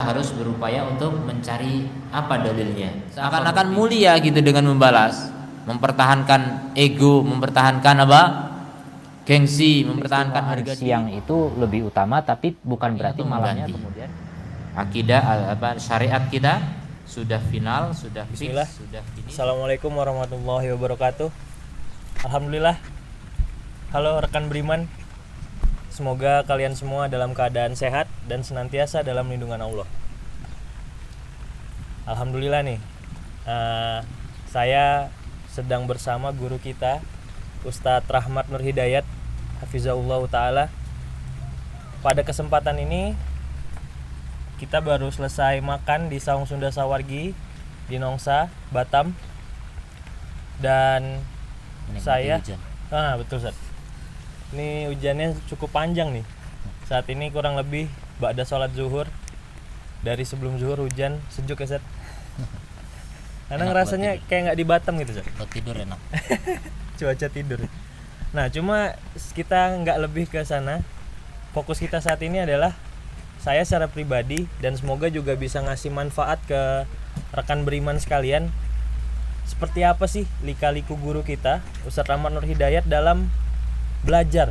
harus berupaya untuk mencari apa dalilnya. Seakan-akan mulia gitu dengan membalas, mempertahankan ego, mempertahankan apa? Gengsi, mempertahankan harga siang diri. itu lebih utama, tapi bukan berarti malamnya Mengganti. kemudian Akidah syariat kita sudah final, sudah fix, Bismillah. sudah finish. Assalamualaikum warahmatullahi wabarakatuh. Alhamdulillah. Halo rekan beriman. Semoga kalian semua dalam keadaan sehat dan senantiasa dalam lindungan Allah. Alhamdulillah nih, saya sedang bersama guru kita Ustadz Rahmat Nur Hidayat Hafizahullah Ta'ala. Pada kesempatan ini kita baru selesai makan di Saung Sunda Sawargi di Nongsa, Batam. Dan saya betul Ustadz. Ini hujannya cukup panjang nih. Saat ini kurang lebih ba'da sholat zuhur. Dari sebelum zuhur hujan, sejuk ya Ustadz. Karena rasanya kayak nggak di Batam gitu Ustadz. Buat tidur enak. Cuaca tidur. Nah, cuma kita nggak lebih ke sana. Fokus kita saat ini adalah saya secara pribadi, dan semoga juga bisa ngasih manfaat ke rekan beriman sekalian. Seperti apa sih lika-liku guru kita Ustadz Rahmat Nur Hidayat dalam belajar.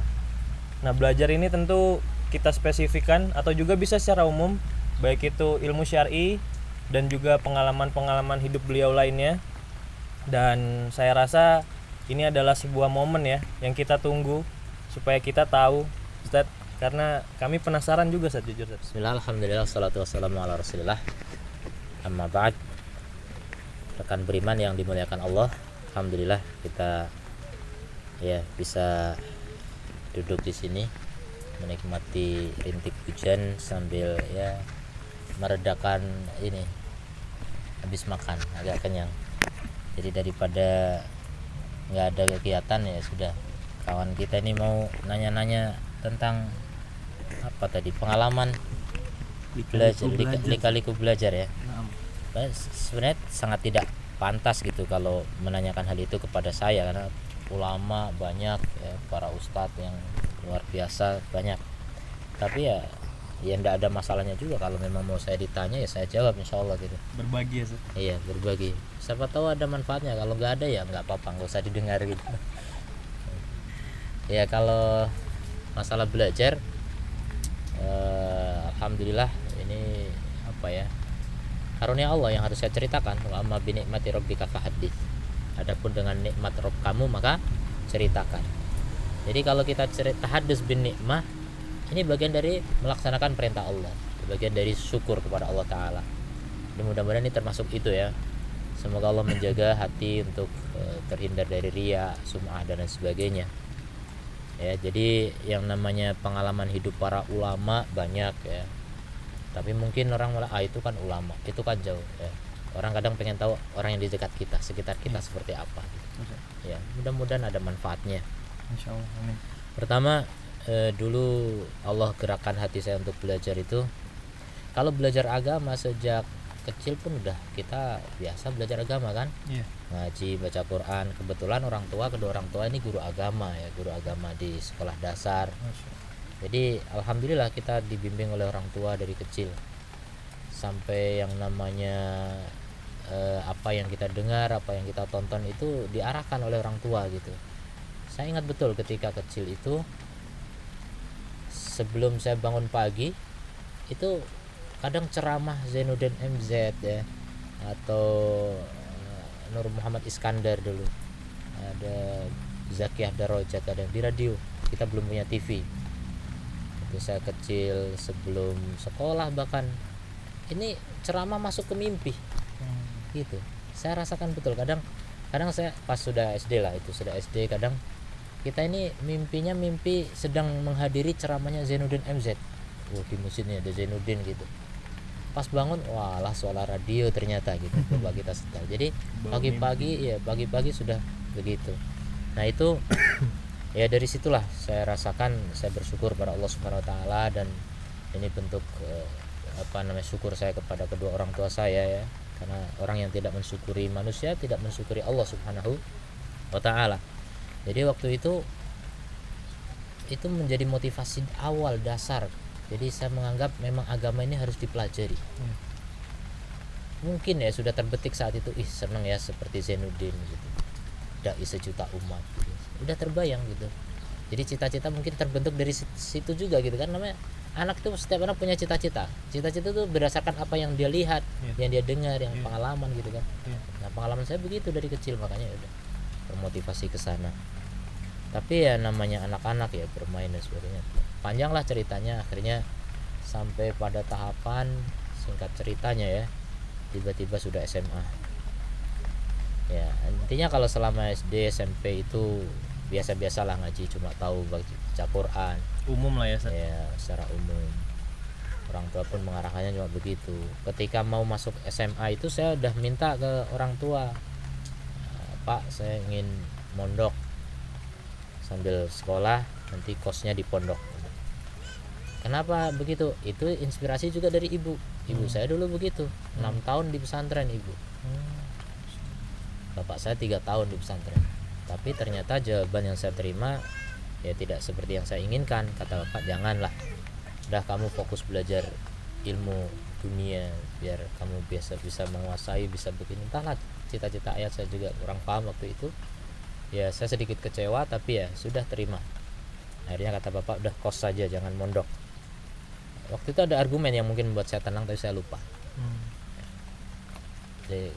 Nah, belajar ini tentu kita spesifikkan atau juga bisa secara umum, baik itu ilmu syar'i dan juga pengalaman-pengalaman hidup beliau lainnya. Dan saya rasa ini adalah sebuah momen ya yang kita tunggu supaya kita tahu Ustaz, karena kami penasaran juga Ustaz, jujur Ustaz. Bismillah, alhamdulillah, salatu wassalamu ala rasulillah. Amma ba'd. Rekan beriman yang dimuliakan Allah, alhamdulillah kita ya bisa duduk di sini menikmati rintik hujan sambil ya meredakan ini, habis makan agak kenyang. Jadi daripada nggak ada kegiatan ya sudah, kawan kita ini mau nanya-nanya tentang apa tadi, pengalaman lika-liku belajar ya. Sebenarnya sangat tidak pantas gitu kalau menanyakan hal itu kepada saya, karena ulama banyak ya, para ustadz yang luar biasa banyak. Tapi ya enggak ada masalahnya juga kalau memang mau saya ditanya ya saya jawab insyaallah gitu. Berbagi ya Ustaz. Iya, berbagi. Siapa tahu ada manfaatnya. Kalau nggak ada ya nggak apa-apa, nggak usah didengar gitu. Ya kalau masalah belajar, alhamdulillah ini apa ya, karunia Allah yang harus saya ceritakan. Wa amma bi ni'mati rabbika fahaddits. Adapun dengan nikmat Rabb kamu maka ceritakan. Jadi kalau kita cerita hadis bin nikmah, ini bagian dari melaksanakan perintah Allah, bagian dari syukur kepada Allah Ta'ala. Dan mudah-mudahan ini termasuk itu ya. Semoga Allah menjaga hati untuk terhindar dari riya, sum'ah dan lain sebagainya ya. Jadi yang namanya pengalaman hidup para ulama banyak ya, tapi mungkin orang malah itu kan ulama, itu kan jauh ya. Orang kadang pengen tahu orang yang di dekat kita, sekitar kita seperti apa gitu. Ya, mudah-mudahan ada manfaatnya. Insyaallah, amin. Pertama, dulu Allah gerakan hati saya untuk belajar itu. Kalau belajar agama sejak kecil pun udah kita biasa belajar agama kan. Iya. Ngaji, baca Quran. Kebetulan kedua orang tua ini guru agama ya, guru agama di sekolah dasar. Jadi alhamdulillah kita dibimbing oleh orang tua dari kecil. Sampai yang namanya apa yang kita dengar, apa yang kita tonton itu diarahkan oleh orang tua gitu. Saya ingat betul ketika kecil itu, sebelum saya bangun pagi itu kadang ceramah Zainuddin MZ ya, atau Nur Muhammad Iskandar dulu, ada Zakiyah Darajat, ada di radio. Kita belum punya TV itu saya kecil, sebelum sekolah bahkan, ini ceramah masuk ke mimpi gitu. Saya rasakan betul. Kadang saya pas sudah SD lah, itu sudah SD, kadang kita ini mimpinya mimpi sedang menghadiri ceramahnya Zainuddin MZ. Di masjidnya ada Zainuddin gitu. Pas bangun, walah suara radio ternyata gitu. Coba kita setel. Jadi pagi-pagi sudah begitu. Nah itu ya dari situlah saya rasakan, saya bersyukur pada Allah Subhanahu Wa Taala, dan ini bentuk syukur saya kepada kedua orang tua saya ya. Karena orang yang tidak mensyukuri manusia tidak mensyukuri Allah Subhanahu Wa Taala. Jadi waktu itu menjadi motivasi awal dasar Jadi saya menganggap memang agama ini harus dipelajari. Mungkin ya sudah terbetik saat itu, seneng ya seperti Zainuddin gitu, dai sejuta umat gitu. Udah terbayang gitu. Jadi cita-cita mungkin terbentuk dari situ juga gitu kan. Namanya anak itu, setiap anak punya cita-cita. Cita-cita itu berdasarkan apa yang dia lihat, yang dia dengar, yang pengalaman gitu kan. Nah pengalaman saya begitu dari kecil, makanya udah termotivasi ke sana. Tapi ya namanya anak-anak ya, bermain dan sebagainya. Panjang lah ceritanya, akhirnya sampai pada tahapan, singkat ceritanya ya, tiba-tiba sudah SMA. Ya intinya kalau selama SD SMP itu biasa-biasa lah ngaji, cuma tahu baca Quran Umum lah ya. ya secara umum. Orang tua pun mengarahkannya cuma begitu. Ketika mau masuk SMA itu saya udah minta ke orang tua, Pak saya ingin mondok sambil sekolah, nanti kosnya di pondok. Kenapa begitu? Itu inspirasi juga dari ibu saya dulu begitu, 6 tahun di pesantren ibu. Bapak saya 3 tahun di pesantren. Tapi ternyata jawaban yang saya terima ya tidak seperti yang saya inginkan. Kata bapak, janganlah, udah kamu fokus belajar ilmu dunia biar kamu bisa menguasai, bisa begini. Entahlah, cita-cita ayat saya juga kurang paham waktu itu. Ya saya sedikit kecewa, tapi ya sudah terima. Akhirnya kata bapak, udah kos saja, jangan mondok. Waktu itu ada argumen yang mungkin membuat saya tenang, tapi saya lupa.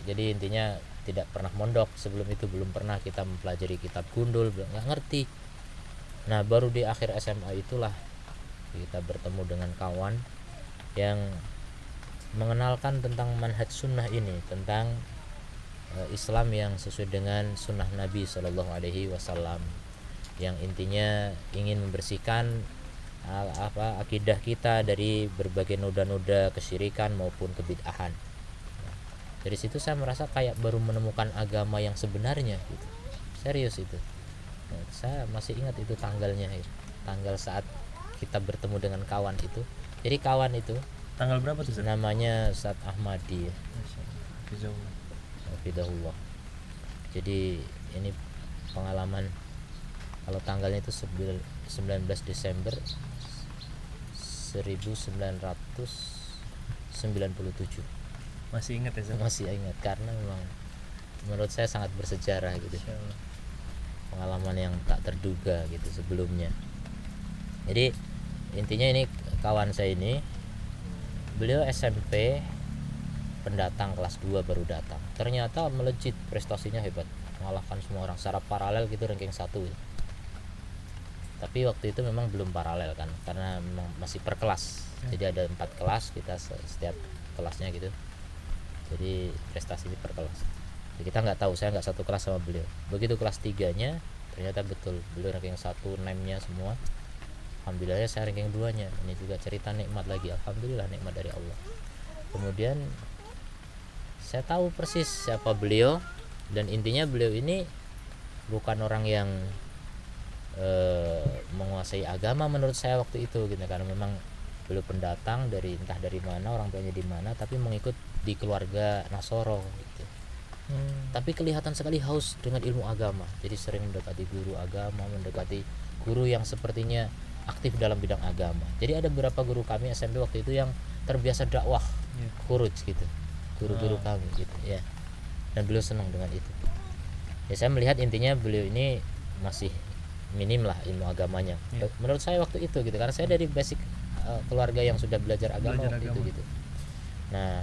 Jadi intinya tidak pernah mondok. Sebelum itu belum pernah kita mempelajari kitab gundul, nggak ngerti. Nah baru di akhir SMA itulah kita bertemu dengan kawan yang mengenalkan tentang manhaj sunnah ini, tentang Islam yang sesuai dengan sunnah Nabi Shallallahu Alaihi Wasallam, yang intinya ingin membersihkan akidah kita dari berbagai noda-noda kesyirikan maupun kebid'ahan. Dari situ saya merasa kayak baru menemukan agama yang sebenarnya gitu. Serius itu. Saya masih ingat itu tanggalnya, tanggal saat kita bertemu dengan kawan itu. Jadi kawan itu Tanggal berapa tuh? namanya Ustadz Ahmadi ya. Hafidahullah. Jadi ini pengalaman, kalau tanggalnya itu 19 Desember 1997. Masih ingat ya? Masih ingat karena memang menurut saya sangat bersejarah gitu. Pengalaman yang tak terduga gitu sebelumnya. Jadi intinya ini kawan saya ini, beliau SMP pendatang kelas 2 baru datang. Ternyata melejit, prestasinya hebat, mengalahkan semua orang secara paralel gitu, ranking 1 gitu. Tapi waktu itu memang belum paralel kan, karena memang masih per kelas. Jadi ada 4 kelas, kita setiap kelasnya gitu. Jadi prestasi ini per kelas. Jadi kita nggak tahu, saya nggak satu kelas sama beliau. Begitu kelas 3-nya ternyata betul beliau ranking 1, name-nya semua. Alhamdulillah saya ranking 2-nya. Ini juga cerita nikmat lagi, alhamdulillah nikmat dari Allah. Kemudian saya tahu persis siapa beliau, dan intinya beliau ini bukan orang yang menguasai agama menurut saya waktu itu gitu, karena memang beliau pendatang dari entah dari mana, orang tuanya di mana, tapi mengikut di keluarga Nasoro gitu. Tapi kelihatan sekali haus dengan ilmu agama, jadi sering mendekati guru agama, mendekati guru yang sepertinya aktif dalam bidang agama. Jadi ada beberapa guru kami SMP waktu itu yang terbiasa dakwah khuruj gitu, guru-guru kami gitu ya, dan beliau senang dengan itu. Ya saya melihat intinya beliau ini masih minim lah ilmu agamanya menurut saya waktu itu gitu, karena saya dari basic keluarga yang sudah belajar agama waktu itu gitu. Nah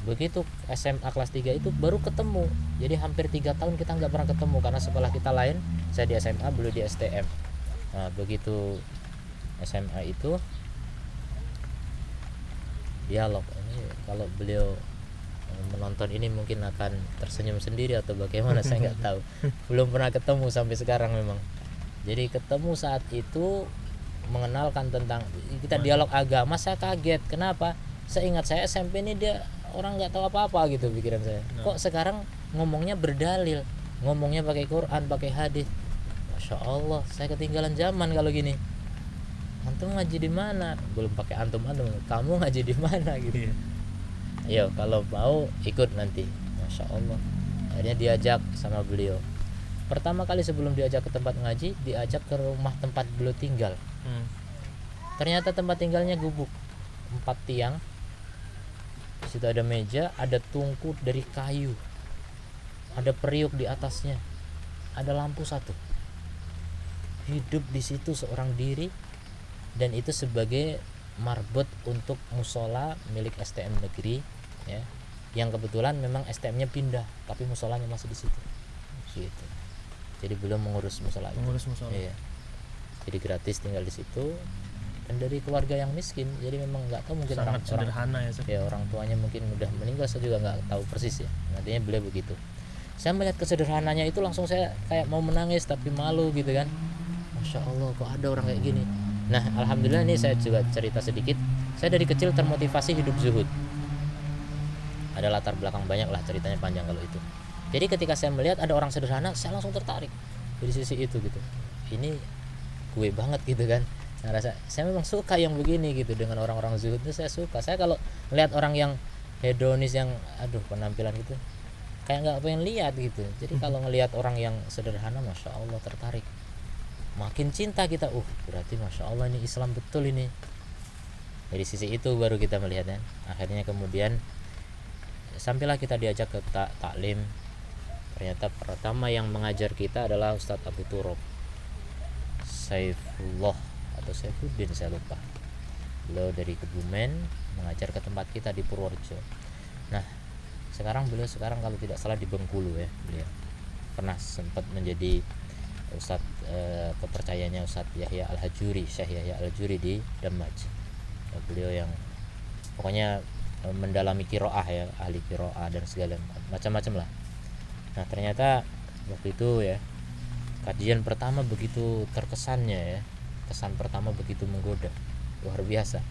begitu SMA kelas 3 itu baru ketemu, jadi hampir 3 tahun kita nggak pernah ketemu karena sekolah kita lain. Saya di SMA, beliau di STM. Nah begitu SMA itu dialog ini, kalau beliau menonton ini mungkin akan tersenyum sendiri atau bagaimana saya nggak tahu, belum pernah ketemu sampai sekarang memang. Jadi ketemu saat itu, mengenalkan tentang kita dialog agama, saya kaget. Kenapa? Saya ingat saya SMP ini dia orang nggak tahu apa-apa gitu pikiran saya. Kok sekarang ngomongnya berdalil, ngomongnya pakai Quran, pakai hadis. Masya Allah, saya ketinggalan zaman kalau gini. Antum ngaji di mana? Belum pakai antum, kamu ngaji di mana gitu. Ayo kalau mau ikut nanti. Masya Allah. Akhirnya diajak sama beliau. Pertama kali sebelum diajak ke tempat ngaji, diajak ke rumah tempat beliau tinggal. Ternyata tempat tinggalnya gubuk, 4 tiang. Di situ ada meja, ada tungku dari kayu, ada periuk di atasnya, ada lampu satu. Hidup di situ seorang diri, dan itu sebagai marbot untuk musola milik STM negeri, ya, yang kebetulan memang STM-nya pindah, tapi musolanya masih di situ. Gitu. Jadi belum mengurus musola. Mengurus musola. Iya. Jadi gratis tinggal di situ, dan dari keluarga yang miskin, jadi memang nggak tahu, mungkin Sangat sederhana ya, Ustaz. ya orang tuanya mungkin udah meninggal, saya juga nggak tahu persis ya, nantinya beliau begitu. Saya melihat kesederhananya itu langsung saya kayak mau menangis tapi malu gitu kan. Masya Allah, kok ada orang kayak gini. Nah, alhamdulillah, ini saya juga cerita sedikit. Saya dari kecil termotivasi hidup zuhud. Ada latar belakang banyak lah, ceritanya panjang kalau itu. Jadi ketika saya melihat ada orang sederhana, saya langsung tertarik dari sisi itu gitu. Ini gue banget gitu kan. Saya memang suka yang begini gitu, dengan orang-orang zuhud itu saya suka. Saya kalau melihat orang yang hedonis, yang penampilan gitu, kayak nggak pengen lihat gitu. Jadi kalau ngelihat orang yang sederhana, masya Allah, tertarik, makin cinta kita. Berarti masya Allah, ini Islam betul ini. Dari sisi itu baru kita melihatnya. Akhirnya kemudian sampailah kita diajak ke taklim. Ternyata pertama yang mengajar kita adalah Ustadz Abu Turab Saifullah atau Saifuddin, saya lupa. Beliau dari Kebumen mengajar ke tempat kita di Purworejo. Nah, beliau sekarang kalau tidak salah di Bengkulu ya. Beliau pernah sempat menjadi Ustadz kepercayaannya Ustadz Yahya Al-Hajuri, Syekh Yahya Al-Hajuri di Damaj. Beliau yang pokoknya mendalami qiraah ya, ahli qiraah dan segala macam-macam lah. Nah, ternyata waktu itu ya, kajian pertama begitu terkesannya ya, kesan pertama begitu menggoda, luar biasa.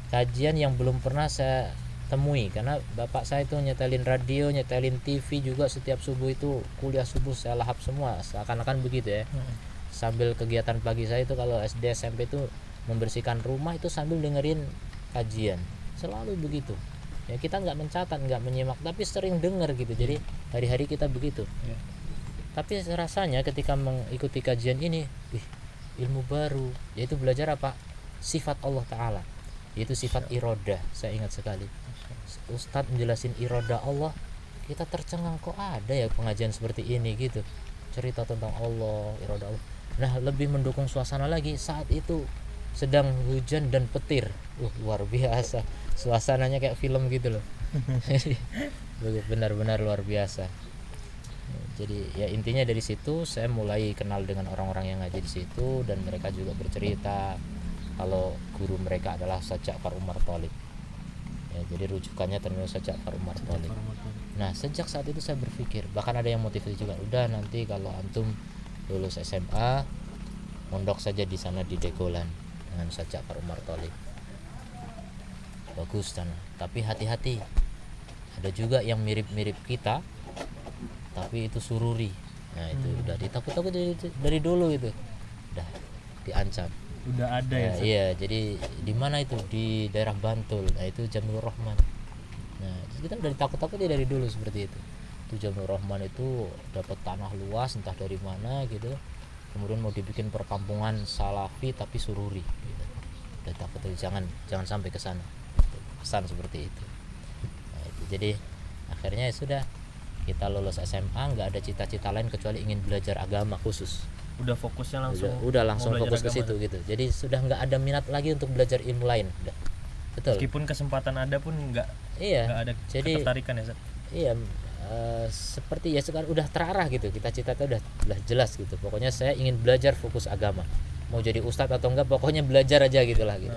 Kajian yang belum pernah saya temui, karena bapak saya itu nyetelin radio, nyetelin TV juga setiap subuh itu, kuliah subuh saya lahap semua, seakan-akan begitu ya. Sambil kegiatan pagi saya itu kalau SD SMP itu membersihkan rumah, itu sambil dengerin kajian, selalu begitu ya. Kita nggak mencatat, nggak menyimak, tapi sering dengar gitu. Jadi hari-hari kita begitu. Tapi rasanya ketika mengikuti kajian ini, ilmu baru, yaitu belajar apa? Sifat Allah Ta'ala, yaitu sifat irodah. Saya ingat sekali Ustadz menjelasin irodah Allah, kita tercengang, kok ada ya pengajian seperti ini gitu, cerita tentang Allah, irodah Allah. Nah, lebih mendukung suasana lagi saat itu sedang hujan dan petir. Luar biasa, suasananya kayak film gitu loh. Benar-benar luar biasa. Jadi ya intinya dari situ saya mulai kenal dengan orang-orang yang ngaji di situ, dan mereka juga bercerita kalau guru mereka adalah Ustaz Ja'far Umar Thalib. Ya, jadi rujukannya ternyata Ustaz Ja'far Umar Thalib. Nah, sejak saat itu saya berpikir, bahkan ada yang motivasi juga, udah nanti kalau antum lulus SMA, mondok saja di sana di Degolan dengan Ustaz Ja'far Umar Thalib. Bagus sana, tapi hati-hati. Ada juga yang mirip-mirip kita, tapi itu sururi. Nah, itu udah ditakut-takut dari dulu itu. Udah diancam. Udah ada ya. Iya, jadi di mana itu? Di daerah Bantul. Nah, itu Jamil Rahman. Nah, kita udah ditakut-takut dari dulu seperti itu. Itu Jamil Rahman itu dapat tanah luas entah dari mana gitu. Kemudian mau dibikin perkampungan Salafi tapi sururi gitu. Udah takut, jangan sampai ke sana. Pesan seperti itu. Nah, itu jadi akhirnya ya sudah, kita lulus SMA, nggak ada cita-cita lain kecuali ingin belajar agama khusus. Udah fokusnya langsung. Udah langsung fokus ke situ gitu. Jadi sudah nggak ada minat lagi untuk belajar ilmu lain. Udah. Betul. Meskipun kesempatan ada pun nggak ada jadi, ketertarikan ya, Ustaz. Iya, seperti ya sekarang udah terarah gitu. Kita cita-cita udah jelas gitu. Pokoknya saya ingin belajar fokus agama. Mau jadi ustadz atau enggak, pokoknya belajar aja gitulah gitu.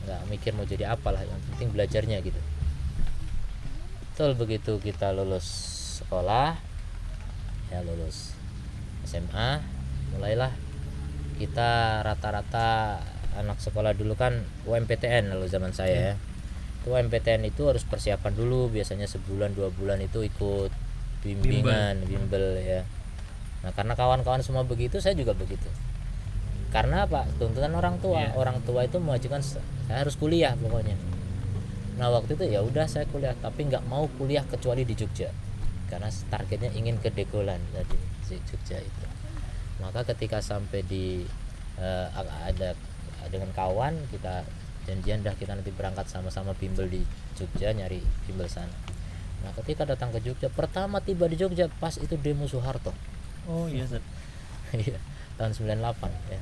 Nggak mikir mau jadi apalah, yang penting belajarnya gitu. Betul, begitu kita lulus sekolah ya, lulus SMA, mulailah kita rata-rata anak sekolah dulu kan UMPTN lalu zaman saya ya. Itu UMPTN itu harus persiapan dulu, biasanya sebulan 2 bulan itu ikut bimbel ya. Nah, karena kawan-kawan semua begitu, saya juga begitu. Karena apa? Tuntutan orang tua. Orang tua itu mewajibkan saya harus kuliah pokoknya. Nah, waktu itu ya udah saya kuliah, tapi nggak mau kuliah kecuali di Jogja, karena targetnya ingin ke Degolan tadi di Jogja itu. Maka ketika sampai di ada dengan kawan kita janjian dah kita nanti berangkat sama-sama bimbel di Jogja, nyari bimbel sana. Nah ketika datang ke Jogja, pertama tiba di Jogja pas itu demo Soeharto. Oh iya Ustaz. Iya, tahun 98 ya,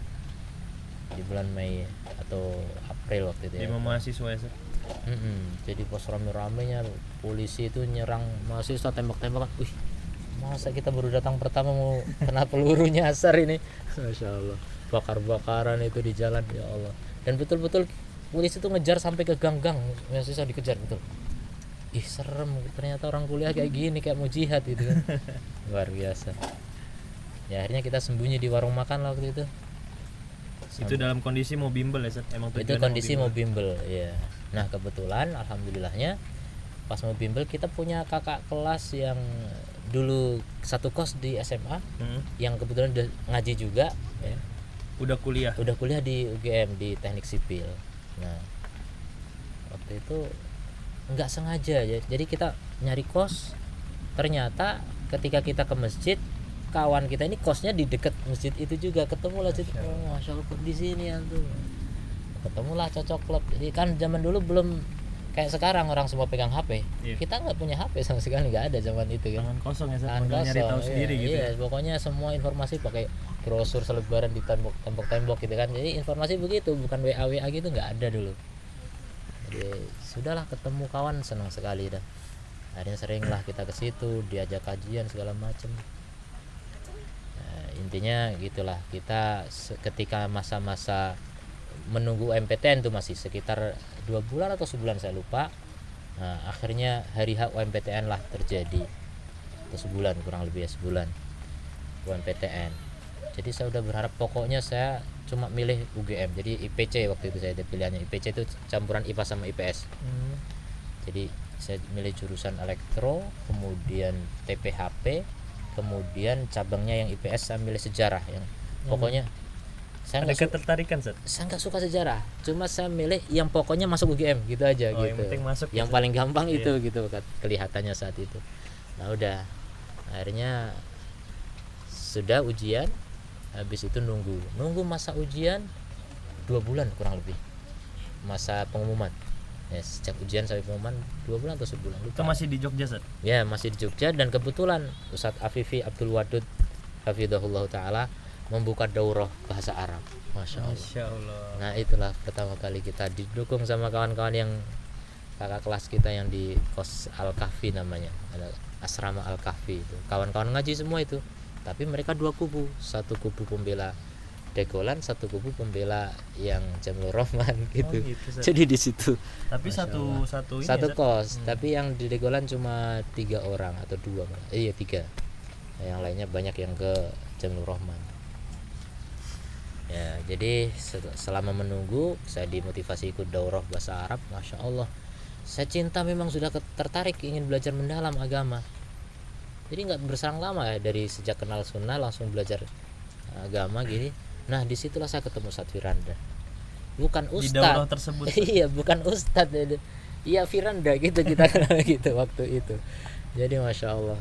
di bulan Mei atau April waktu itu ya. Demo mahasiswa ya Ustaz. Jadi pas rame-ramenya polisi itu nyerang mahasiswa, tembak-tembakan. Wih, masa kita baru datang pertama mau kena peluru nyasar ini. Masya Allah, bakar-bakaran itu di jalan, ya Allah. Dan betul-betul polisi itu ngejar sampai ke gang-gang, mahasiswa dikejar betul. Ih serem, ternyata orang kuliah kayak gini, kayak mau jihad gitu kan. Luar biasa. Ya akhirnya kita sembunyi di warung makan lah waktu itu. Itu dalam kondisi mau bimbel ya Ustaz. Emang Itu tujuannya kondisi mau bimbel ya. Nah kebetulan alhamdulillahnya pas mau bimbel kita punya kakak kelas yang dulu satu kos di SMA, yang kebetulan udah ngaji juga ya. Udah kuliah di UGM di teknik sipil. Nah waktu itu nggak sengaja ya, jadi kita nyari kos, ternyata ketika kita ke masjid, kawan kita ini kosnya di dekat masjid itu juga, ketemu lah. Jadi Masya Allah kok di sini ya tuh, ketemulah cocok klub. Jadi kan zaman dulu belum kayak sekarang orang semua pegang HP. Kita nggak punya HP sama sekali, nggak ada zaman itu kan. Tangan kosong ya Ustaz. Tangan Nyari tahu kosong, sendiri gitu. Iya, pokoknya semua informasi pakai brosur selebaran di tembok-tembok gitu kan. Jadi informasi begitu, bukan WA gitu, nggak ada dulu. Jadi sudahlah, ketemu kawan senang sekali dah. Akhirnya seringlah kita ke situ, diajak kajian segala macam. Nah, intinya gitulah, kita ketika masa-masa menunggu MPTN itu masih sekitar 2 bulan atau sebulan saya lupa. Nah, akhirnya hari H UMPTN lah terjadi, atau sebulan, kurang lebih ya sebulan UMPTN. Jadi saya udah berharap, pokoknya saya cuma milih UGM. Jadi IPC waktu itu saya ada pilihannya. IPC itu campuran IPA sama IPS. Jadi saya milih jurusan elektro, kemudian TPHP, kemudian cabangnya yang IPS saya milih sejarah. Yang pokoknya saya ada ketertarikan Ustaz. Saya nggak suka sejarah, cuma saya milih yang pokoknya masuk UGM gitu aja. Gitu. Yang penting masuk. Yang paling gampang itu gitu kelihatannya saat itu. Nah udah, akhirnya sudah ujian, habis itu nunggu masa ujian 2 bulan kurang lebih, masa pengumuman ya. Sejak ujian sampai pengumuman 2 bulan atau sebulan lupa. Itu masih di Jogja Ustaz? Ya masih di Jogja, dan kebetulan Ustadz Afifi Abdul Wadud hafidhahullah ta'ala membuka daurah bahasa Arab. Masya Allah. Nah itulah pertama kali kita didukung sama kawan-kawan yang kakak kelas kita yang di kos Al-Kahfi namanya, ada asrama Al-Kahfi itu. Kawan-kawan ngaji semua itu, tapi mereka 2 kubu, satu kubu pembela Degolan, satu kubu pembela yang Jamlur Rahman gitu. Jadi di situ. Tapi satu kos, tapi yang di Degolan cuma 3 orang atau 2 malah. Iya 3. Nah, yang lainnya banyak yang ke Jamlur Rahman. Ya, jadi selama menunggu saya dimotivasi ikut daurah bahasa Arab. Masya Allah, saya cinta, memang sudah tertarik ingin belajar mendalam agama. Jadi nggak berselang lama ya, dari sejak kenal sunnah langsung belajar agama gini. Nah disitulah saya ketemu Ustadz Firanda, bukan Ustadz. Di daurah tersebut. Iya, bukan Ustadz. Iya Firanda gitu kita kenal gitu waktu itu. Jadi Masya Allah,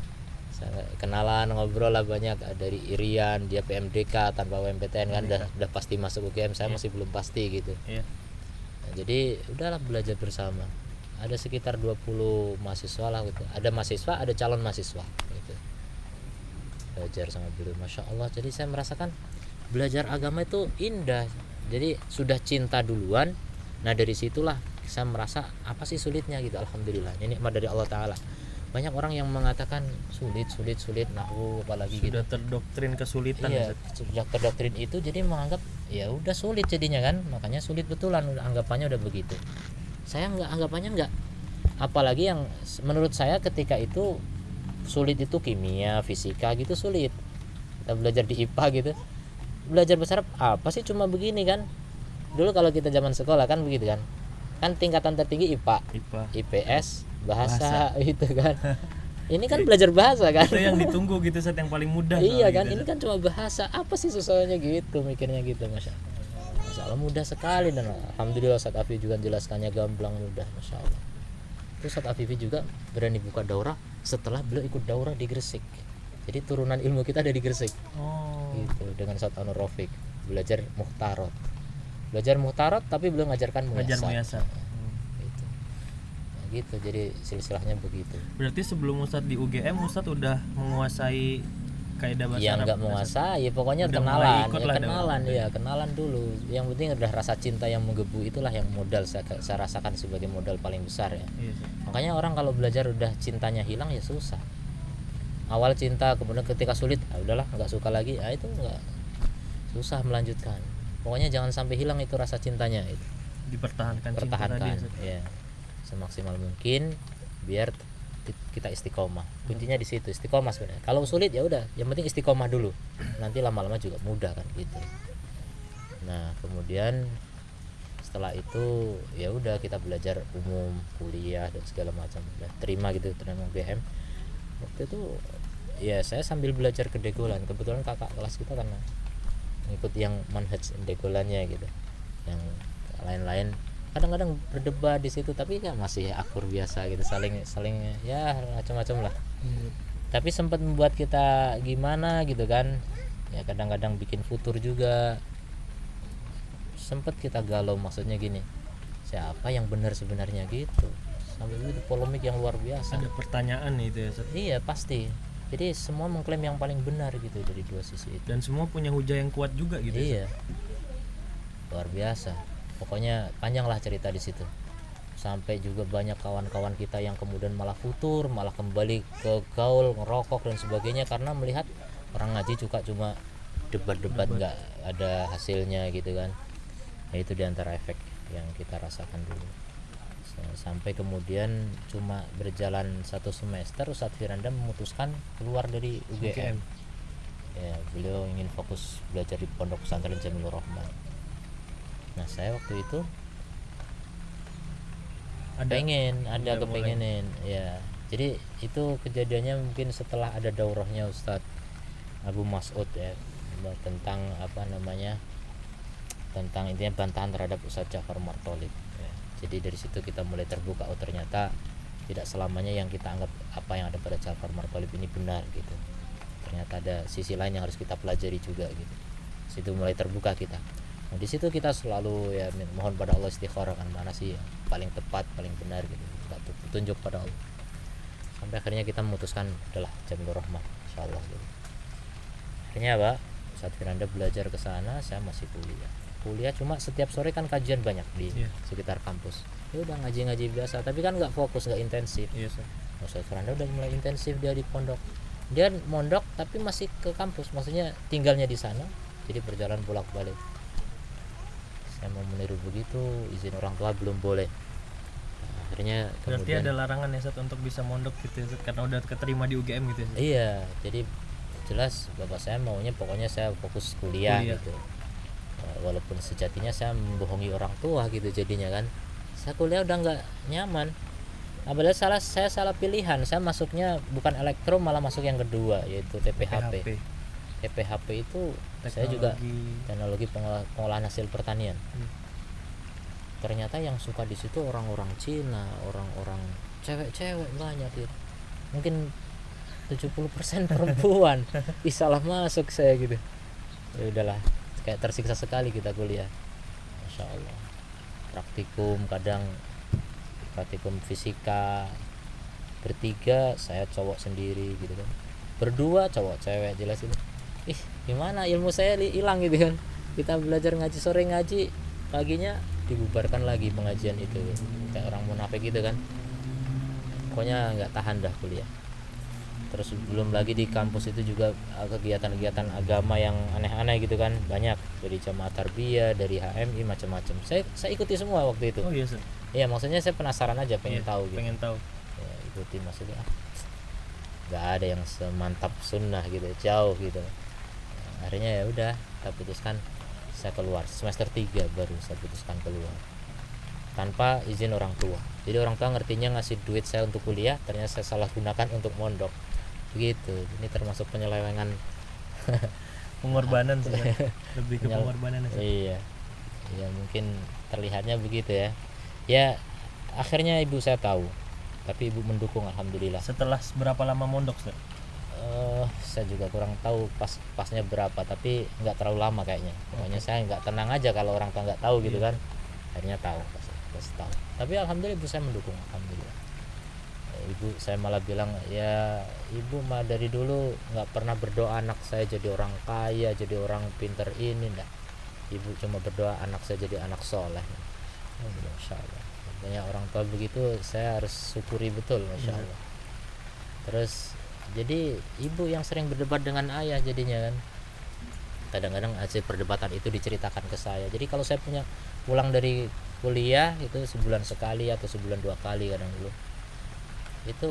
kenalan, ngobrol lah banyak, dari Irian, dia PMDK tanpa UMPTN kan, udah pasti masuk UGM, saya masih belum pasti gitu. Nah, jadi udahlah belajar bersama, ada sekitar 20 mahasiswa lah gitu, ada mahasiswa, ada calon mahasiswa gitu. Belajar sama beliau, Masya Allah. Jadi saya merasakan belajar agama itu indah, jadi sudah cinta duluan. Nah dari situlah saya merasa apa sih sulitnya gitu. Alhamdulillah, ini nikmat dari Allah Ta'ala. Banyak orang yang mengatakan sulit nahwu apalagi sudah gitu. terdoktrin kesulitan. Iya, sudah terdoktrin itu, jadi menganggap ya udah sulit jadinya kan, makanya sulit betulan, anggapannya udah begitu. Saya anggapannya enggak, apalagi yang menurut saya ketika itu sulit itu kimia, fisika gitu sulit. Kita belajar di IPA gitu, belajar bahasa Arab apa sih cuma begini kan. Dulu kalau kita zaman sekolah kan begitu kan tingkatan tertinggi IPA. IPS bahasa gitu kan. Ini kan belajar bahasa kan. Itu yang ditunggu gitu, set yang paling mudah. Iya kan, ini kan cuma bahasa, apa sih susahnya gitu, mikirnya gitu. Masya Allah mudah sekali, dan alhamdulillah Ustadz Afifi juga jelaskannya gamblang, mudah, Masya Allah. Terus Ustadz Afifi juga berani buka daurah setelah beliau ikut daurah di Gresik. Jadi turunan ilmu kita ada di Gresik. Gitu, dengan Ustadz Anur Rafiq, belajar muhtarot. belajar muhtarat tapi belum ngajarkan ngajar muyasat. muyasat. Gitu. Nah, gitu. Jadi silsilahnya begitu. Berarti sebelum Ustadz di UGM Ustadz udah menguasai kaidah bahasa Yang Arab. nggak menguasai, pokoknya Udah mulai kenalan, ikut ya, lah kenalan dalam- ya, kenalan dulu. Yang penting udah rasa cinta yang menggebu, itulah yang modal saya rasakan sebagai modal paling besar ya. Iya, Ustadz. Makanya orang kalau belajar udah cintanya hilang ya susah. Awal cinta, kemudian ketika sulit, udahlah nggak suka lagi, itu nggak, susah melanjutkan. Pokoknya jangan sampai hilang itu rasa cintanya itu. Dipertahankan cinta tadi, Pertahankan Ustadz. ya semaksimal mungkin biar kita istiqomah. Kuncinya di situ, istiqomah sebenarnya. Kalau sulit ya udah, yang penting istiqomah dulu. Nanti lama-lama juga mudah kan gitu. Nah, kemudian setelah itu ya udah kita belajar umum, kuliah dan segala macam. Udah terima gitu, terima UGM. Waktu itu ya saya sambil belajar ke Degolan. Kebetulan kakak kelas kita karena ngikut yang manhaj Degolannya gitu. Yang lain-lain kadang-kadang berdebat di situ, tapi ya masih akur biasa gitu, saling ya macam-macam lah. Tapi sempat membuat kita gimana gitu kan ya, kadang-kadang bikin futur juga, sempat kita galau, maksudnya gini, siapa yang benar sebenarnya gitu, sampai itu polemik yang luar biasa. Ada pertanyaan itu ya, Ustadz. Iya pasti, jadi semua mengklaim yang paling benar gitu dari dua sisi itu. Dan semua punya hujah yang kuat juga gitu. Iya, ya, luar biasa. Pokoknya panjang lah cerita di situ. Sampai juga banyak kawan-kawan kita yang kemudian malah futur, malah kembali ke gaul, ngerokok dan sebagainya karena melihat orang ngaji juga cuma debat-debat nggak ada hasilnya gitu kan. Nah, itu diantara efek yang kita rasakan dulu. Sampai kemudian cuma berjalan 1 semester, Ustadz Firanda memutuskan keluar dari UGM. Ya, beliau ingin fokus belajar di Pondok Pesantren Jamilur Rahman. Nah, saya waktu itu ada kepengenan ya. Jadi itu kejadiannya mungkin setelah ada daurahnya Ustadz Abu Mas'ud ya, tentang tentang intinya bantahan terhadap Ustadz Ja'far Martolib ya. Jadi dari situ kita mulai terbuka, oh ternyata tidak selamanya yang kita anggap apa yang ada pada Ja'far Martolib ini benar gitu. Ternyata ada sisi lain yang harus kita pelajari juga gitu. Situ mulai terbuka kita. Nah, di situ kita selalu ya mohon pada Allah istikharah kan, mana sih yang paling tepat, paling benar gitu. Kita tunjuk pada Allah. Sampai akhirnya kita memutuskan adalah Jamilur Rahman insyaallah gitu. Akhirnya Pak Ustadz Firanda belajar ke sana, saya masih kuliah cuma setiap sore kan kajian banyak di sekitar kampus. Ya udah ngaji-ngaji biasa, tapi kan nggak fokus, nggak intensif. Iya, Ustadz Firanda udah mulai intensif dia di pondok. Dia mondok tapi masih ke kampus, maksudnya tinggalnya di sana. Jadi berjalan bolak-balik. Saya mau meniru begitu, izin orang tua belum boleh. Nah, akhirnya berarti kemudian ada larangan ya, Ustadz, untuk bisa mondok gitu ya, Ustadz, karena udah keterima di UGM gitu ya, Ustadz. Iya, jadi jelas bapak saya maunya pokoknya saya fokus kuliah. Gitu. Walaupun sejatinya saya membohongi orang tua gitu jadinya kan. Saya kuliah udah nggak nyaman. Apalagi saya salah pilihan. Saya masuknya bukan elektro, malah masuk yang kedua yaitu TPHP. TPHP itu saya juga teknologi pengolahan hasil pertanian. Ternyata yang suka di situ orang-orang Cina, orang-orang cewek-cewek banyak gitu. Mungkin 70% perempuan. Isalah masuk saya gitu. Ya udahlah, kayak tersiksa sekali kita kuliah. Masya Allah. Praktikum fisika bertiga, saya cowok sendiri gitu kan. Berdua cowok cewek, jelas itu. Gimana ilmu saya hilang gitu kan. Kita belajar ngaji sore, ngaji paginya dibubarkan lagi pengajian itu, kayak orang munafik gitu kan. Pokoknya nggak tahan dah kuliah. Terus belum lagi di kampus itu juga kegiatan-kegiatan agama yang aneh-aneh gitu kan, banyak dari Jamaah Tarbiyah, dari HMI, macam-macam. Saya ikuti semua waktu itu. Oh iya, Ustaz. Iya, maksudnya saya penasaran aja, pengen tahu gitu. Pengen tahu. Ya, ikuti maksudnya. Nggak ada yang semantap sunnah gitu, jauh gitu. Akhirnya ya udah, kita putuskan saya keluar semester 3 baru saya putuskan keluar tanpa izin orang tua. Jadi orang tua ngertinya ngasih duit saya untuk kuliah, ternyata saya salah gunakan untuk mondok begitu. Ini termasuk penyelewengan. Pengorbanan sih. Lebih ke pengorbanan sih. Iya mungkin terlihatnya begitu ya. Ya akhirnya ibu saya tahu, tapi ibu mendukung alhamdulillah. Setelah berapa lama mondok, Ustaz? Saya juga kurang tahu pasnya berapa, tapi nggak terlalu lama kayaknya. Pokoknya saya nggak tenang aja kalau orang tua nggak tahu gitu kan. Akhirnya tahu pas tahu. Tapi alhamdulillah ibu saya mendukung, alhamdulillah. Ibu saya malah bilang, ya ibu mah dari dulu nggak pernah berdoa anak saya jadi orang kaya, jadi orang pinter ini, enggak. Ibu cuma berdoa anak saya jadi anak soleh. Masya Allah. Makanya orang tua begitu saya harus syukuri betul, Masya Allah. Terus jadi ibu yang sering berdebat dengan ayah jadinya kan. Kadang-kadang hasil perdebatan itu diceritakan ke saya. Jadi kalau saya pulang dari kuliah itu sebulan sekali atau sebulan 2 kali kadang dulu, itu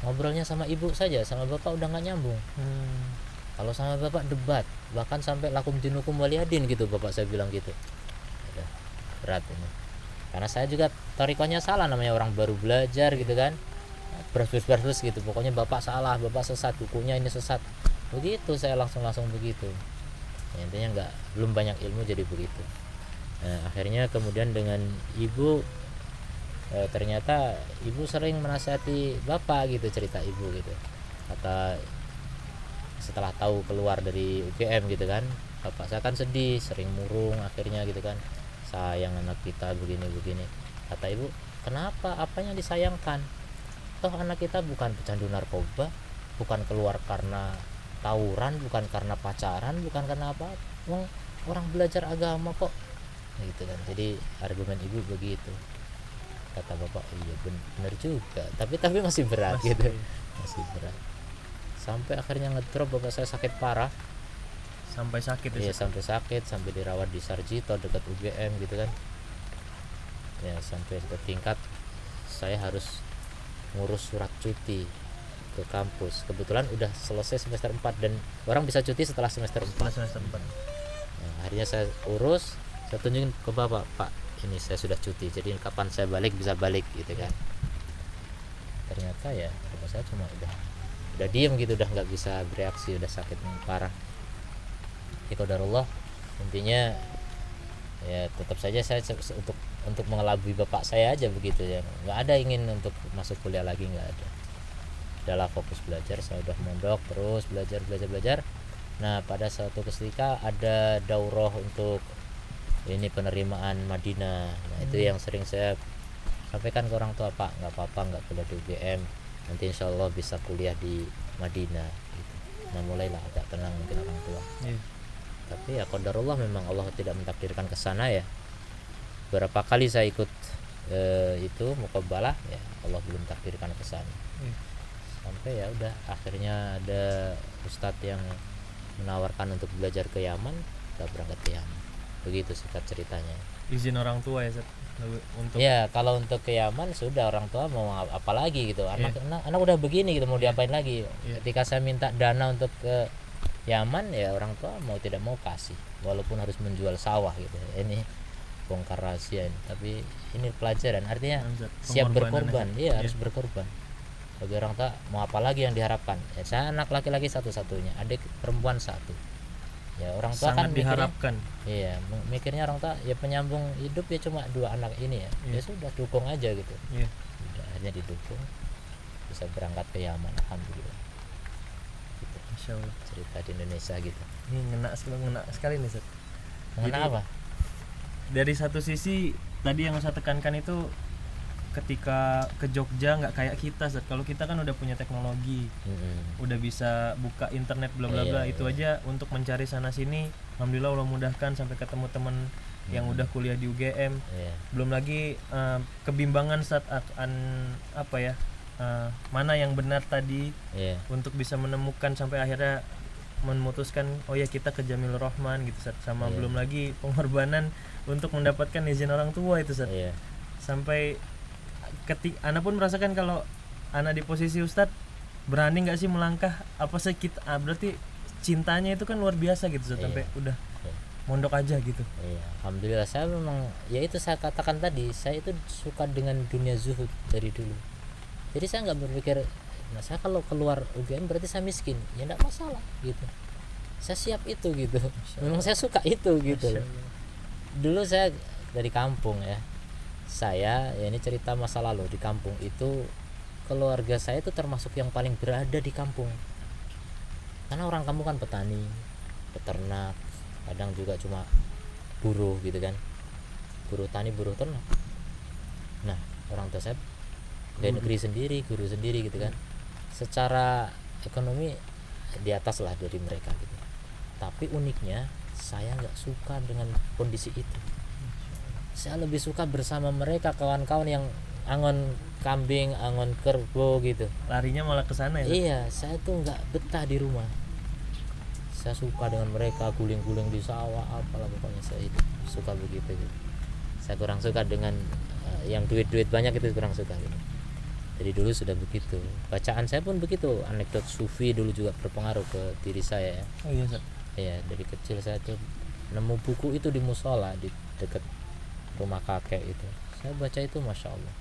ngobrolnya sama ibu saja, sama bapak udah nggak nyambung. Kalau sama bapak debat, bahkan sampai lakum dinukum waliyadin gitu, bapak saya bilang gitu. Udah berat ini, karena saya juga torikonya salah, namanya orang baru belajar gitu kan, beres gitu, pokoknya bapak salah, bapak sesat, bukunya ini sesat, begitu saya langsung begitu. Ya, intinya belum banyak ilmu jadi begitu. Nah, akhirnya kemudian dengan ibu, ternyata ibu sering menasihati bapak gitu, cerita ibu gitu, kata setelah tahu keluar dari UGM gitu kan, bapak saya kan sedih, sering murung akhirnya gitu kan, sayang anak kita begini, kata ibu, kenapa, apanya disayangkan, toh anak kita bukan pecandu narkoba, bukan keluar karena tawuran, bukan karena pacaran, bukan karena apa, orang belajar agama kok gitu kan. Jadi argumen ibu begitu. Kata bapak, iya benar juga, tapi masih berat gitu, masih berat. Sampai akhirnya ngedrop, bapak saya sakit parah, sampai sakit ya, sampai sakit, sampai dirawat di Sarjito dekat UGM gitu kan. Ya sampai ke tingkat saya harus ngurus surat cuti ke kampus. Kebetulan udah selesai semester 4 dan orang bisa cuti setelah semester 4. Nah, akhirnya saya urus, saya tunjukin ke bapak, Pak ini saya sudah cuti, jadi kapan saya balik bisa balik gitu kan. Ternyata ya bapak saya cuma udah diem gitu, udah nggak bisa bereaksi, udah sakit parah. Ya qadarullah, intinya ya tetap saja saya untuk mengelabui bapak saya aja begitu ya, nggak ada ingin untuk masuk kuliah lagi, nggak ada. Adalah fokus belajar, saya udah mondok terus belajar. Nah pada suatu ketika ada daurah untuk ini penerimaan Madinah. Nah itu yang sering saya sampaikan ke orang tua, Pak nggak apa-apa nggak kuliah di UGM, nanti insya Allah bisa kuliah di Madinah gitu. Nah mulailah agak tenang mungkin orang tua. Tapi ya qadarullah, memang Allah tidak mentakdirkan ke sana ya. Berapa kali saya ikut itu muqabbalah, ya Allah belum takdirkan ke sana. Sampai ya udah akhirnya ada ustadz yang menawarkan untuk belajar ke Yaman, kita berangkat ke Yaman. Begitu singkat ceritanya. Izin orang tua ya, Zat? Untuk ya kalau untuk ke Yaman sudah, orang tua mau apa lagi gitu, anak udah begini gitu, mau diapain lagi. Ketika saya minta dana untuk ke Yaman, ya orang tua mau tidak mau kasih, walaupun harus menjual sawah gitu. Ini bongkar rahasia ini, tapi ini pelajaran, artinya siap berkorban. Iya harus berkorban. Bagi orang tua mau apa lagi yang diharapkan, ya saya anak laki-laki satu-satunya, adik perempuan satu. Ya orang tua sangat kan diharapkan. Mikirnya orang tua ya penyambung hidup ya cuma 2 anak ini ya. Ya sudah dukung aja gitu. Udah hanya didukung, bisa berangkat ke Yaman, alhamdulillah. Gitu. Masya Allah. Cerita di Indonesia gitu. Ini ngena sekali nih, Zat. Ngena apa? Dari satu sisi tadi yang saya tekankan itu, ketika ke Jogja nggak kayak kita, Zat. Kalau kita kan udah punya teknologi, udah bisa buka internet bla bla bla, itu aja untuk mencari sana sini, alhamdulillah Allah mudahkan sampai ketemu teman yang udah kuliah di UGM. Belum lagi kebimbangan saat mana yang benar tadi, untuk bisa menemukan sampai akhirnya memutuskan oh ya kita ke Jamilur Rahman gitu, Zat. Sama belum lagi pengorbanan untuk mendapatkan izin orang tua itu, Zat. Sampai Ana pun merasakan kalau Ana di posisi Ustadz, berani nggak sih melangkah apa sih kita, berarti cintanya itu kan luar biasa gitu, sampai udah mondok aja gitu. Alhamdulillah, saya memang ya itu saya katakan tadi, saya itu suka dengan dunia zuhud dari dulu. Jadi saya nggak berpikir, nah saya kalau keluar UGM berarti saya miskin, ya nggak masalah gitu. Saya siap itu gitu. Memang saya suka itu gitu. Dulu saya dari kampung ya. Saya ya ini cerita masa lalu di kampung itu, keluarga saya itu termasuk yang paling berada di kampung. karena orang kampung kan petani, peternak, kadang juga cuma buruh gitu kan, buruh tani, buruh ternak. Nah orang tua saya pegawai negeri sendiri, guru sendiri gitu kan, secara ekonomi di atas lah dari mereka gitu. Tapi uniknya saya nggak suka dengan kondisi itu. Saya lebih suka bersama mereka, kawan-kawan yang angon kambing, angon kerbau gitu. Larinya malah ke sana ya. Iya, saya tuh nggak betah di rumah. Saya suka dengan mereka guling-guling di sawah, apalah pokoknya saya itu suka begitu gitu. Saya kurang suka dengan yang duit-duit banyak, itu kurang suka gitu. Jadi dulu sudah begitu. Bacaan saya pun begitu. Anekdot sufi dulu juga berpengaruh ke diri saya ya. Oh iya Ustaz. Iya, dari kecil saya tuh nemu buku itu di musola di dekat rumah kakek itu. Saya baca itu, masya Allah,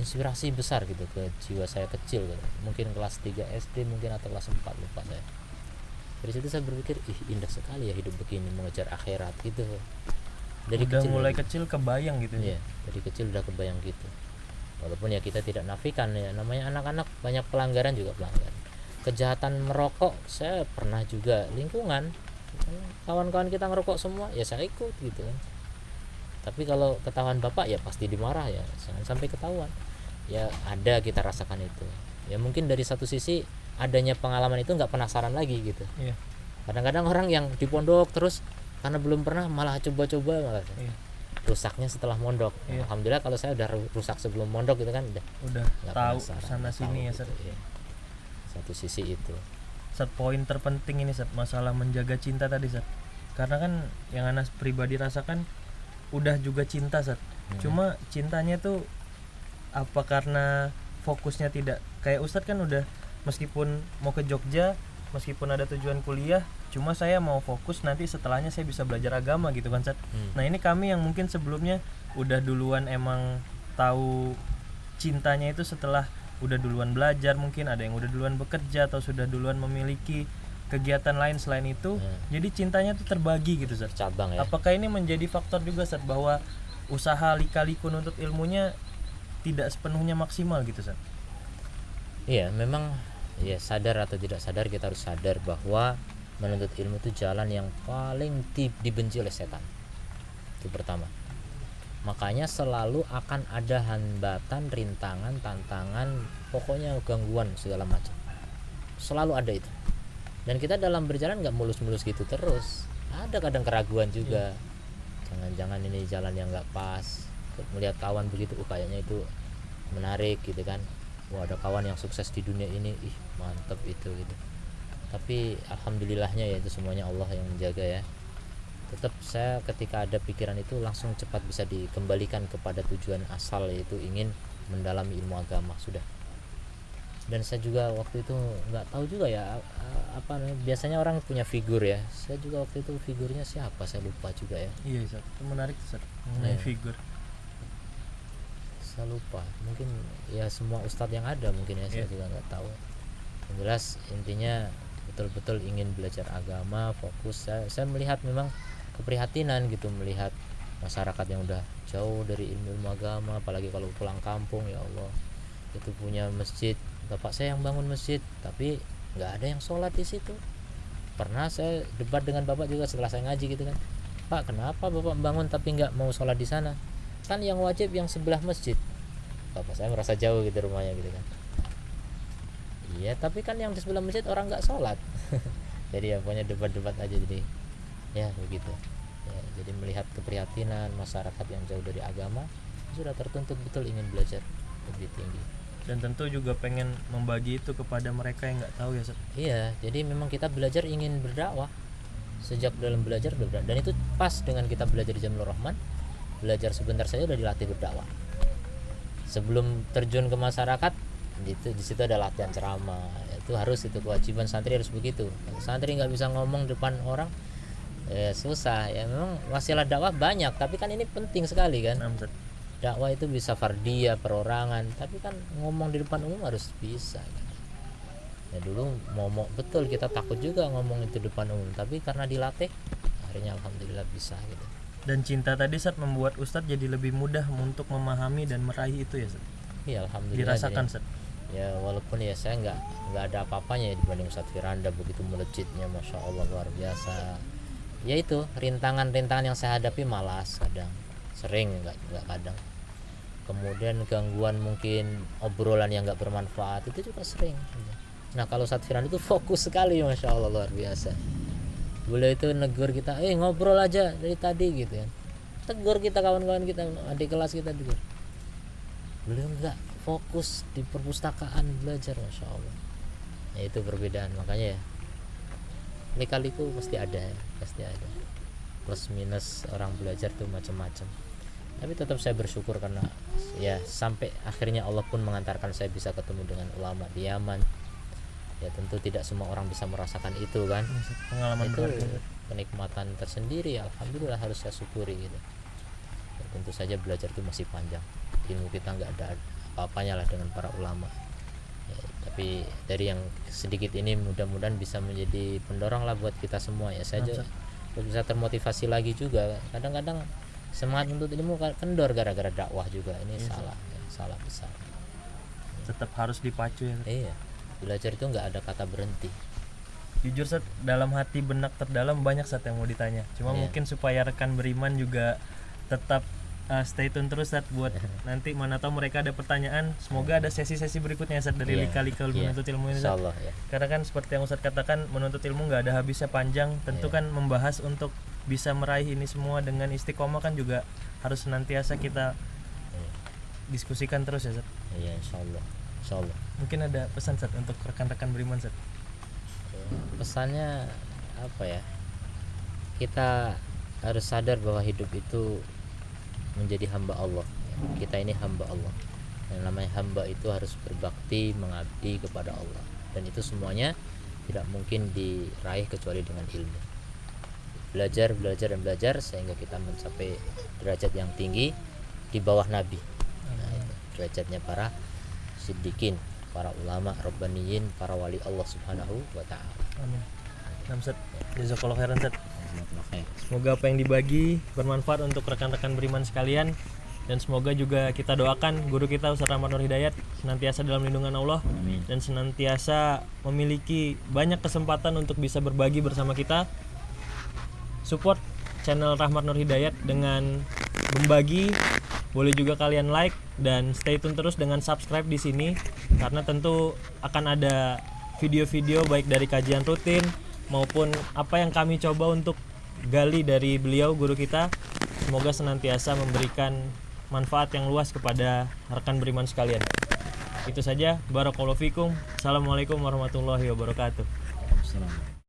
inspirasi besar gitu ke jiwa saya kecil gitu. Mungkin kelas 3 SD mungkin, atau kelas 4 lupa saya. Dari situ saya berpikir, ih indah sekali ya hidup begini, mengejar akhirat gitu. Dari Udah kecil mulai kecil kebayang gitu ya. Iya, dari kecil udah kebayang gitu. Walaupun ya kita tidak nafikan ya, namanya anak-anak banyak pelanggaran juga pelanggaran. Kejahatan merokok saya pernah juga, lingkungan kawan-kawan kita ngerokok semua ya saya ikut gitu kan. Tapi kalau ketahuan bapak ya pasti dimarah ya, jangan sampai ketahuan. Ya ada, kita rasakan itu. Ya mungkin dari satu sisi adanya pengalaman itu nggak penasaran lagi gitu. Iya. Kadang-kadang orang yang di pondok terus karena belum pernah malah coba-coba malah. Iya. Rusaknya setelah mondok. Iya. Alhamdulillah kalau saya udah rusak sebelum mondok gitu kan udah Udah nggak tahu penasaran, sana udah sini tahu ya gitu, Ustaz. iya. Satu sisi itu. Ustaz, poin terpenting ini Ustaz, masalah menjaga cinta tadi Ustaz. Karena kan yang Anas pribadi rasakan udah juga cinta Ustaz. Cuma cintanya tuh apa karena fokusnya tidak kayak Ustadz kan udah, meskipun mau ke Jogja, meskipun ada tujuan kuliah, cuma saya mau fokus nanti setelahnya saya bisa belajar agama gitu kan Ustaz. Nah ini kami yang mungkin sebelumnya udah duluan emang tahu cintanya itu setelah udah duluan belajar, mungkin ada yang udah duluan bekerja atau sudah duluan memiliki kegiatan lain selain itu, jadi cintanya tuh terbagi gitu Ustaz. Cabang ya. Apakah ini menjadi faktor juga Ustaz bahwa usaha lika-liku nuntut ilmunya tidak sepenuhnya maksimal gitu Ustaz? Iya, memang ya sadar atau tidak sadar kita harus sadar bahwa menuntut ilmu itu jalan yang paling dibenci oleh setan. Itu pertama. Makanya selalu akan ada hambatan, rintangan, tantangan, pokoknya gangguan segala macam. Selalu ada itu. Dan kita dalam berjalan nggak mulus-mulus gitu terus. Ada kadang keraguan juga. Jangan-jangan ini jalan yang nggak pas. Melihat kawan begitu, kayaknya itu menarik gitu kan. Wah, ada kawan yang sukses di dunia ini, ih mantep itu gitu. Tapi alhamdulillahnya ya itu semuanya Allah yang menjaga ya. Tetap saya ketika ada pikiran itu langsung cepat bisa dikembalikan kepada tujuan asal, yaitu ingin mendalami ilmu agama sudah. Dan saya juga waktu itu nggak tahu juga ya apa biasanya orang punya figur ya. Saya juga waktu itu figurnya siapa saya lupa juga ya. Iya Ustaz, itu menarik Ustaz, mengenai figur. Saya lupa, mungkin ya semua ustadz yang ada mungkin ya, saya juga nggak tahu. Yang jelas intinya betul-betul ingin belajar agama, fokus. Saya melihat memang keprihatinan gitu, melihat masyarakat yang udah jauh dari ilmu agama, apalagi kalau pulang kampung, ya Allah, itu punya masjid, bapak saya yang bangun masjid tapi nggak ada yang sholat di situ. Pernah saya debat dengan bapak juga setelah saya ngaji gitu kan, Pak kenapa bapak bangun tapi nggak mau sholat di sana, kan yang wajib yang sebelah masjid. Bapak saya merasa jauh gitu rumahnya gitu kan. Iya tapi kan yang di sebelah masjid orang nggak sholat. Jadi ya pokoknya debat-debat aja, jadi ya begitu ya. Jadi melihat keprihatinan masyarakat yang jauh dari agama, sudah tertuntut betul ingin belajar lebih tinggi. Dan tentu juga pengen membagi itu kepada mereka yang nggak tahu ya Ustaz. Iya, jadi memang kita belajar ingin berdakwah. Sejak dalam belajar dan itu pas dengan kita belajar di Jamilur Rahman. Belajar sebentar saja udah dilatih berdakwah. Sebelum terjun ke masyarakat, di situ ada latihan ceramah. Itu harus, itu kewajiban santri harus begitu. Santri nggak bisa ngomong depan orang, susah. Ya memang wasilah dakwah banyak, tapi kan ini penting sekali kan. Dakwah itu bisa fardiyah, perorangan, tapi kan ngomong di depan umum harus bisa. Ya dulu momok betul, kita takut juga ngomong itu depan umum, tapi karena dilatih, akhirnya alhamdulillah bisa gitu. Dan cinta tadi Ustaz membuat Ustaz jadi lebih mudah untuk memahami dan meraih itu ya Ustaz. Iya alhamdulillah. Dirasakan Ustaz. Ya walaupun ya saya nggak ada apa-apanya ya dibanding Ustadz Firanda, begitu melejitnya, masya Allah luar biasa. Ya itu rintangan-rintangan yang saya hadapi, malas kadang, sering nggak kadang. Kemudian gangguan mungkin obrolan yang nggak bermanfaat itu juga sering. Nah kalau Ustadz Firanda itu fokus sekali, masya Allah luar biasa. Beliau itu negur kita, ngobrol aja dari tadi gitu ya, tegur kita, kawan-kawan kita, adik kelas kita tegur. Beliau nggak fokus di perpustakaan belajar, masya Allah. Ya itu perbedaan, makanya ya lika-liku pasti ada, plus minus orang belajar tuh macam-macam. Tapi tetap saya bersyukur karena ya sampai akhirnya Allah pun mengantarkan saya bisa ketemu dengan ulama di Yaman. Ya tentu tidak semua orang bisa merasakan itu kan, Pengalaman itu berharga. kenikmatan tersendiri, alhamdulillah harus saya syukuri gitu. Ya, tentu saja belajar itu masih panjang, ilmu kita nggak ada apa-apanya lah dengan para ulama ya, tapi dari yang sedikit ini mudah-mudahan bisa menjadi pendorong lah buat kita semua ya. Saya juga bisa termotivasi lagi juga. Kadang-kadang semangat untuk ilmu kendor gara-gara dakwah juga, ini salah besar. Tetap harus dipacu ya. Iya, belajar itu nggak ada kata berhenti. Jujur Sat, dalam hati benak terdalam banyak Sat yang mau ditanya. Cuma mungkin supaya rekan beriman juga tetap stay tune terus Sat, buat nanti mana tahu mereka ada pertanyaan. Semoga ada sesi-sesi berikutnya Sat dari lika-lika menuntut ilmu ini Sat. Insyaallah ya. Karena kan seperti yang Ustadz katakan, menuntut ilmu nggak ada habisnya, panjang. Tentu kan membahas untuk bisa meraih ini semua dengan istiqomah kan juga harus senantiasa kita diskusikan terus ya Sat. Iya, insyaallah. Mungkin ada pesan Sat untuk rekan-rekan beriman Sat. Pesannya apa ya, kita harus sadar bahwa hidup itu menjadi hamba Allah. Kita ini hamba Allah, yang namanya hamba itu harus berbakti, mengabdi kepada Allah, dan itu semuanya tidak mungkin diraih kecuali dengan ilmu. Belajar sehingga kita mencapai derajat yang tinggi di bawah Nabi. Nah, itu derajatnya para siddiqin, para ulama rabbaniyin, para wali Allah Subhanahu wa taala. Amin. Namsat, jazakallahu khairan Sat. Semoga apa yang dibagi bermanfaat untuk rekan-rekan beriman sekalian, dan semoga juga kita doakan guru kita Ustaz Rahmat Nur Hidayat senantiasa dalam lindungan Allah. Amin. Dan senantiasa memiliki banyak kesempatan untuk bisa berbagi bersama kita. Support channel Rahmat Nur Hidayat dengan membagi. Boleh juga kalian like dan stay tune terus dengan subscribe di sini, karena tentu akan ada video-video baik dari kajian rutin maupun apa yang kami coba untuk gali dari beliau guru kita. Semoga senantiasa memberikan manfaat yang luas kepada rekan beriman sekalian. Itu saja, barakallahu fikum. Assalamualaikum warahmatullahi wabarakatuh. Assalamualaikum.